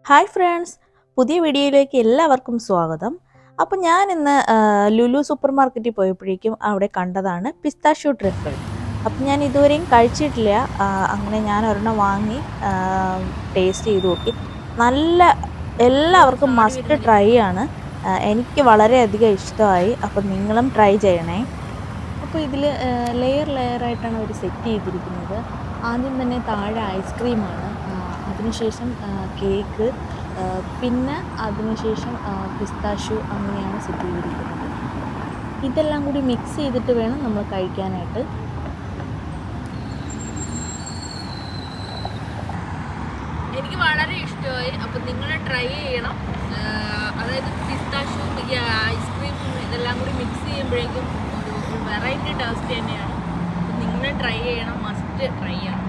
Hi friends, പുതിയ വീഡിയോയിലേക്ക് എല്ലാവർക്കും സ്വാഗതം. അപ്പോൾ ഞാൻ ഇന്ന് ലുലു സൂപ്പർ മാർക്കറ്റിൽ പോയപ്പോഴേക്കും അവിടെ കണ്ടതാണ് പിസ്താഷ്യോ ട്രിഫിൾ. അപ്പം ഞാൻ ഇതുവരെയും കഴിച്ചിട്ടില്ല. അങ്ങനെ ഞാൻ ഒരെണ്ണം വാങ്ങി ടേസ്റ്റ് ചെയ്ത് നോക്കി. നല്ല എല്ലാവർക്കും മസ്റ്റ് ട്രൈ ആണ്. എനിക്ക് വളരെയധികം ഇഷ്ടമായി. അപ്പം നിങ്ങളും ട്രൈ ചെയ്യണേ. അപ്പോൾ ഇതിൽ ലെയറായിട്ടാണ് അവർ സെറ്റ് ചെയ്തിരിക്കുന്നത്. ആദ്യം തന്നെ താഴെ ഐസ്ക്രീമാണ്, അതിനുശേഷം കേക്ക്, പിന്നെ അതിനുശേഷം പിസ്താഷ്യൂ, അങ്ങനെയാണ് സെറ്റ് ചെയ്തിരിക്കുന്നത്. ഇതെല്ലാം കൂടി മിക്സ് ചെയ്തിട്ട് വേണം നമ്മൾ കഴിക്കാനായിട്ട്. എനിക്ക് വളരെ ഇഷ്ടമായി. അപ്പം നിങ്ങൾ ട്രൈ ചെയ്യണം. അതായത് പിസ്താഷ്യൂം ഈ ഐസ്ക്രീമും ഇതെല്ലാം കൂടി മിക്സ് ചെയ്യുമ്പോഴേക്കും ഒരു വെറൈറ്റി ടേസ്റ്റ് തന്നെയാണ്. അപ്പം നിങ്ങൾ ട്രൈ ചെയ്യണം, മസ്റ്റ് ട്രൈ ചെയ്യണം.